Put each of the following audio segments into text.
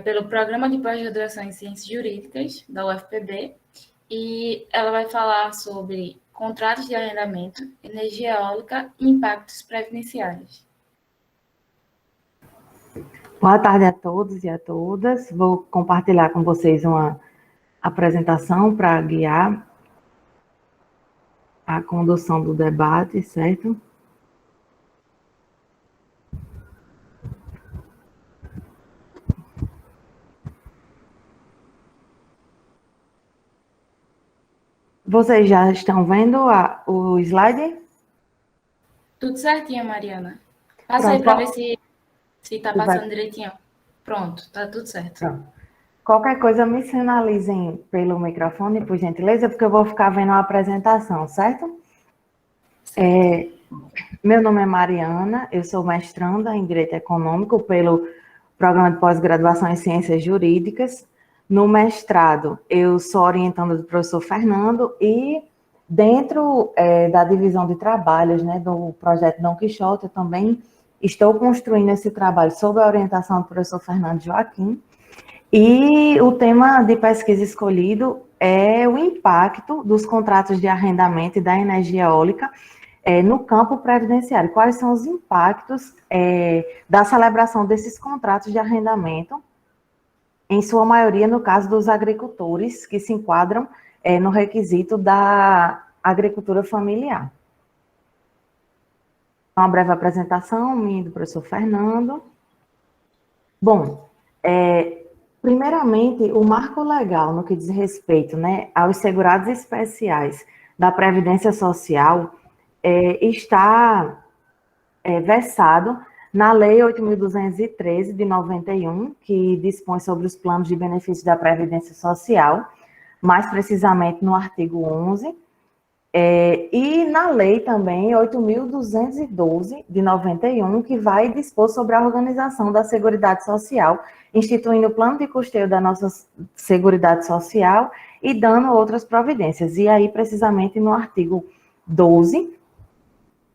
pelo Programa de Pós-Graduação em Ciências Jurídicas, da UFPB, e ela vai falar sobre contratos de arrendamento, energia eólica e impactos previdenciários. Boa tarde a todos e a todas. Vou compartilhar com vocês uma apresentação para guiar a condução do debate, certo? Vocês já estão vendo o slide? Tudo certinho, Mariana. Passa aí para ver se está passando direitinho. Pronto, está tudo certo. Pronto. Qualquer coisa me sinalizem pelo microfone, por gentileza, porque eu vou ficar vendo a apresentação, certo? Meu nome é Mariana, eu sou mestranda em Direito Econômico pelo Programa de Pós-Graduação em Ciências Jurídicas. No mestrado, eu sou orientanda do professor Fernando e dentro da divisão de trabalhos, né, do projeto Dom Quixote, eu também estou construindo esse trabalho sob a orientação do professor Fernando Joaquim. E o tema de pesquisa escolhido é o impacto dos contratos de arrendamento e da energia eólica no campo previdenciário. Quais são os impactos da celebração desses contratos de arrendamento, em sua maioria no caso dos agricultores, que se enquadram no requisito da agricultura familiar. Uma breve apresentação minha do professor Fernando. Bom, primeiramente, o marco legal no que diz respeito, né, aos segurados especiais da Previdência Social está versado na Lei 8.213, de 91, que dispõe sobre os planos de benefício da Previdência Social, mais precisamente no artigo 11, e na Lei também 8.212, de 91, que vai dispor sobre a organização da Seguridade Social, instituindo o plano de custeio da nossa Seguridade Social e dando outras providências. E aí, precisamente, no artigo 12,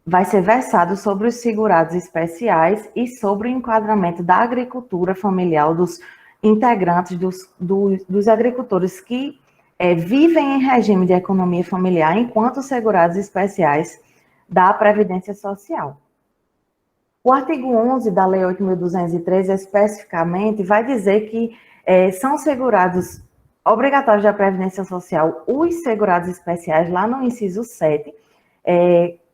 vai ser versado sobre os segurados especiais e sobre o enquadramento da agricultura familiar, dos integrantes dos agricultores que vivem em regime de economia familiar enquanto segurados especiais da Previdência Social. O artigo 11 da Lei 8.213, especificamente, vai dizer que são segurados obrigatórios da Previdência Social os segurados especiais, lá no inciso 7,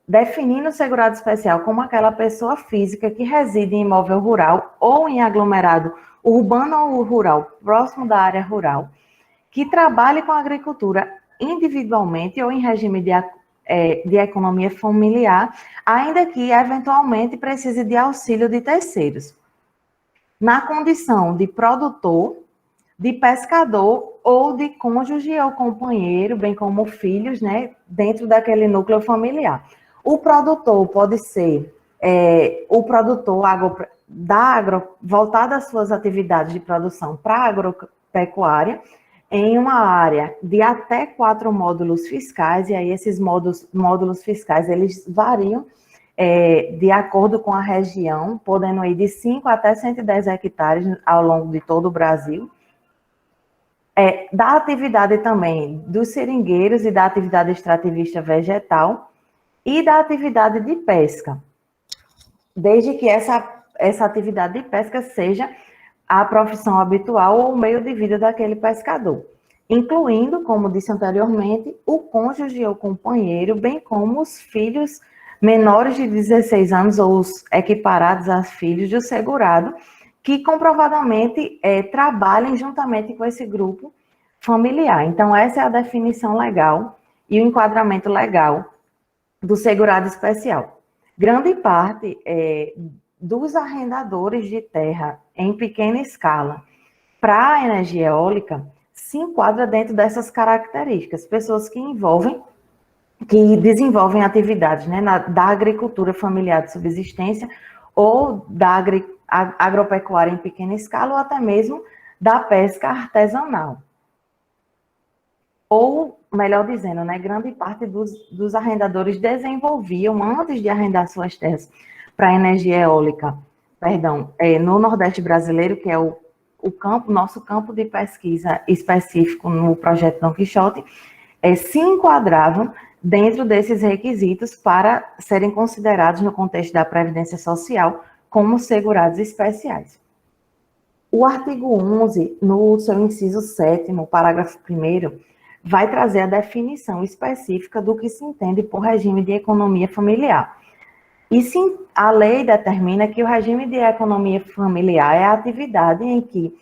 definindo o segurado especial como aquela pessoa física que reside em imóvel rural ou em aglomerado urbano ou rural, próximo da área rural, que trabalhe com a agricultura individualmente ou em regime de economia familiar, ainda que, eventualmente, precise de auxílio de terceiros, na condição de produtor, de pescador ou de cônjuge ou companheiro, bem como filhos, né, dentro daquele núcleo familiar. O produtor pode ser o produtor voltado às suas atividades de produção para a agropecuária, em uma área de até 4 módulos fiscais, e aí esses módulos fiscais, eles variam de acordo com a região, podendo ir de 5 até 110 hectares ao longo de todo o Brasil. Da atividade também dos seringueiros e da atividade extrativista vegetal e da atividade de pesca, desde que essa atividade de pesca seja a profissão habitual ou o meio de vida daquele pescador, incluindo, como disse anteriormente, o cônjuge ou companheiro, bem como os filhos menores de 16 anos ou os equiparados a filhos do segurado, que comprovadamente trabalhem juntamente com esse grupo familiar. Então, essa é a definição legal e o enquadramento legal do segurado especial. Grande parte dos arrendadores de terra em pequena escala para a energia eólica se enquadra dentro dessas características, pessoas que desenvolvem atividades, né, da agricultura familiar de subsistência ou da agropecuária em pequena escala ou até mesmo da pesca artesanal. Ou, melhor dizendo, né, grande parte dos arrendadores desenvolviam, antes de arrendar suas terras para energia eólica, no Nordeste brasileiro, que é o nosso campo de pesquisa específico no projeto Dom Quixote, se enquadravam dentro desses requisitos para serem considerados no contexto da Previdência Social como segurados especiais. O artigo 11, no seu inciso 7º, parágrafo 1º, vai trazer a definição específica do que se entende por regime de economia familiar. E sim, a lei determina que o regime de economia familiar é a atividade em que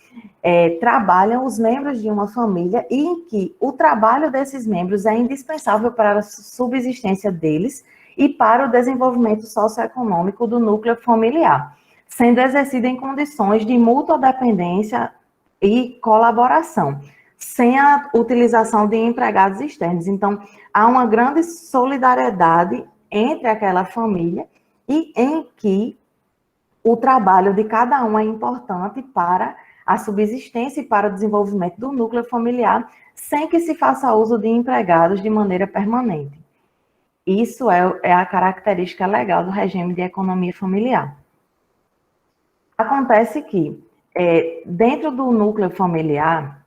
trabalham os membros de uma família e em que o trabalho desses membros é indispensável para a subsistência deles e para o desenvolvimento socioeconômico do núcleo familiar, sendo exercido em condições de mútua dependência e colaboração, sem a utilização de empregados externos. Então, há uma grande solidariedade entre aquela família e em que o trabalho de cada um é importante para a subsistência e para o desenvolvimento do núcleo familiar, sem que se faça uso de empregados de maneira permanente. Isso é a característica legal do regime de economia familiar. Acontece que, dentro do núcleo familiar,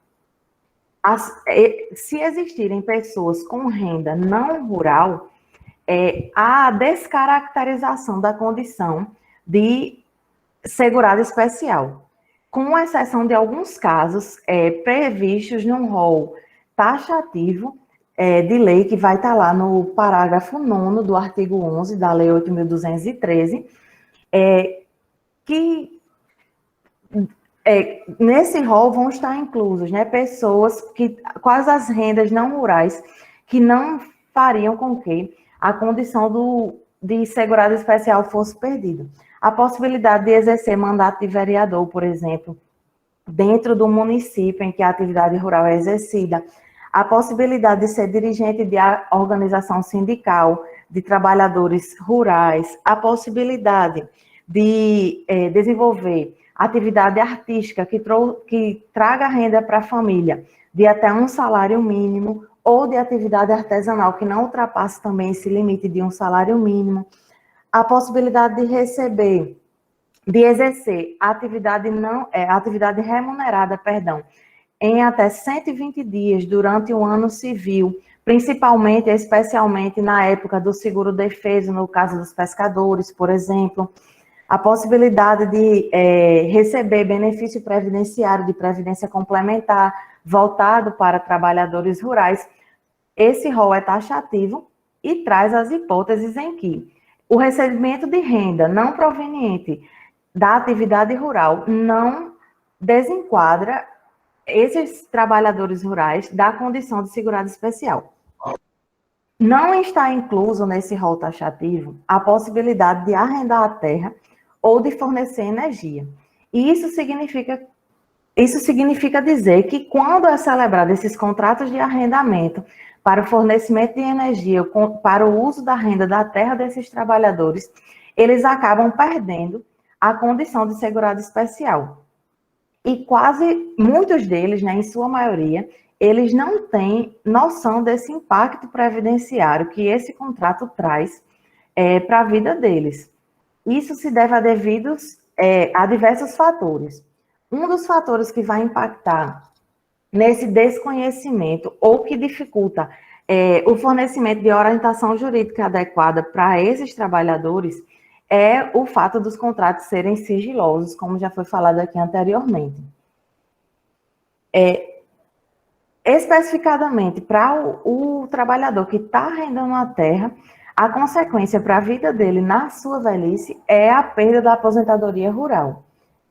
se existirem pessoas com renda não rural, há a descaracterização da condição de segurado especial, com exceção de alguns casos previstos num rol taxativo de lei, que vai estar lá no parágrafo 9º do artigo 11 da Lei 8.213, que nesse rol vão estar inclusos, né, pessoas quais as rendas não rurais, que não fariam com que a condição de segurado especial fosse perdida. A possibilidade de exercer mandato de vereador, por exemplo, dentro do município em que a atividade rural é exercida, a possibilidade de ser dirigente de organização sindical, de trabalhadores rurais, a possibilidade de desenvolver atividade artística que traga renda para a família de até um salário mínimo, ou de atividade artesanal que não ultrapasse também esse limite de um salário mínimo, a possibilidade de exercer atividade remunerada, em até 120 dias durante o ano civil, principalmente, especialmente na época do seguro-defeso, no caso dos pescadores, por exemplo, a possibilidade de receber benefício previdenciário de previdência complementar voltado para trabalhadores rurais. Esse rol é taxativo e traz as hipóteses em que o recebimento de renda não proveniente da atividade rural não desenquadra esses trabalhadores rurais da condição de segurado especial. Não está incluso nesse rol taxativo a possibilidade de arrendar a terra ou de fornecer energia. E isso significa dizer que quando é celebrado esses contratos de arrendamento para o fornecimento de energia, para o uso da renda da terra desses trabalhadores, eles acabam perdendo a condição de segurado especial. E muitos deles, né, em sua maioria, eles não têm noção desse impacto previdenciário que esse contrato traz para a vida deles. Isso se deve a diversos fatores. Um dos fatores que vai impactar nesse desconhecimento ou que dificulta o fornecimento de orientação jurídica adequada para esses trabalhadores é o fato dos contratos serem sigilosos, como já foi falado aqui anteriormente. Especificadamente, para o trabalhador que está arrendando a terra, a consequência para a vida dele na sua velhice é a perda da aposentadoria rural.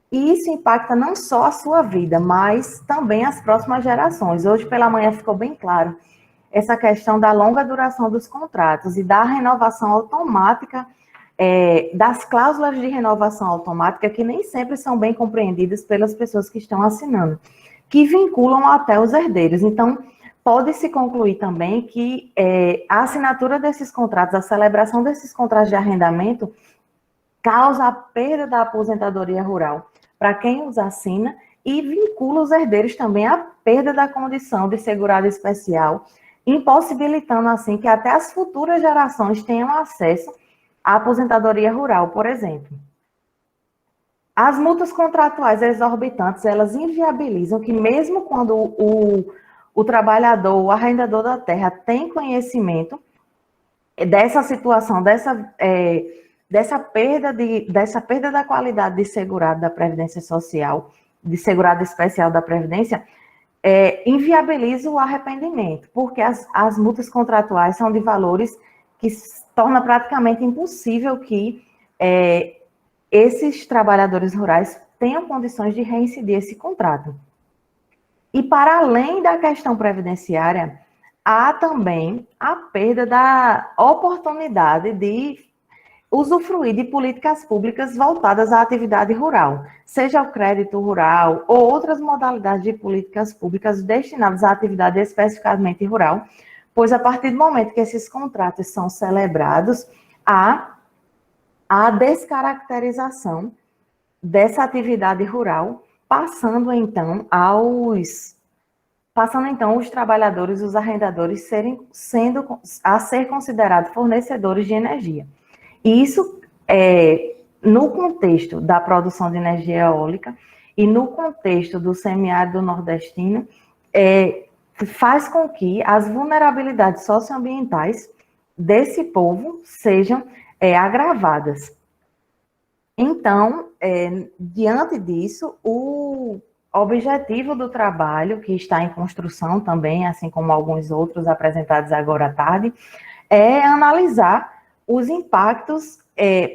E isso impacta não só a sua vida, mas também as próximas gerações. Hoje pela manhã ficou bem claro essa questão da longa duração dos contratos e da renovação automática, das cláusulas de renovação automática, que nem sempre são bem compreendidas pelas pessoas que estão assinando, que vinculam até os herdeiros. Então, pode-se concluir também que a assinatura desses contratos, a celebração desses contratos de arrendamento, causa a perda da aposentadoria rural para quem os assina e vincula os herdeiros também à perda da condição de segurado especial, impossibilitando assim que até as futuras gerações tenham acesso à aposentadoria rural, por exemplo. As multas contratuais exorbitantes, elas inviabilizam que mesmo quando o trabalhador, o arrendador da terra tem conhecimento dessa situação, dessa perda da qualidade de segurado da Previdência Social, de segurado especial da Previdência, inviabiliza o arrependimento, porque as multas contratuais são de valores que torna praticamente impossível que esses trabalhadores rurais tenham condições de reincidir esse contrato. E para além da questão previdenciária, há também a perda da oportunidade de usufruir de políticas públicas voltadas à atividade rural, seja o crédito rural ou outras modalidades de políticas públicas destinadas à atividade especificamente rural, pois a partir do momento que esses contratos são celebrados, há a descaracterização dessa atividade rural, passando então os trabalhadores, os arrendadores a ser considerados fornecedores de energia. E isso, no contexto da produção de energia eólica e no contexto do semiárido nordestino, faz com que as vulnerabilidades socioambientais desse povo sejam agravadas. Então, diante disso, o objetivo do trabalho, que está em construção também, assim como alguns outros apresentados agora à tarde, é analisar os impactos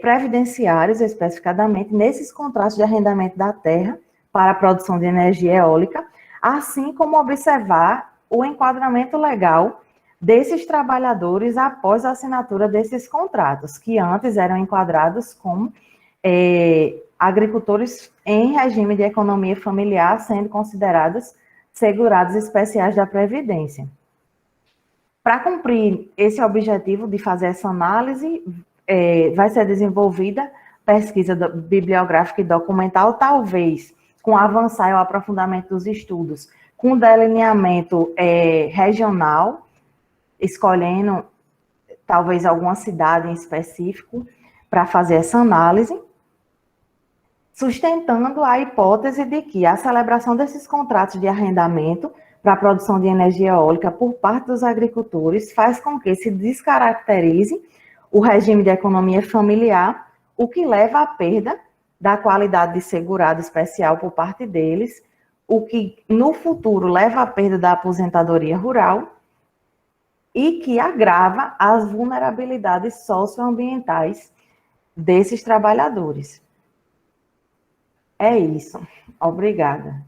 previdenciários, especificadamente, nesses contratos de arrendamento da terra para a produção de energia eólica, assim como observar o enquadramento legal desses trabalhadores após a assinatura desses contratos, que antes eram enquadrados como agricultores em regime de economia familiar, sendo considerados segurados especiais da Previdência. Para cumprir esse objetivo de fazer essa análise, vai ser desenvolvida pesquisa bibliográfica e documental, talvez com avançar e o aprofundamento dos estudos, com delineamento regional, escolhendo talvez alguma cidade em específico para fazer essa análise, sustentando a hipótese de que a celebração desses contratos de arrendamento para a produção de energia eólica por parte dos agricultores faz com que se descaracterize o regime de economia familiar, o que leva à perda da qualidade de segurado especial por parte deles, o que no futuro leva à perda da aposentadoria rural e que agrava as vulnerabilidades socioambientais desses trabalhadores. É isso. Obrigada.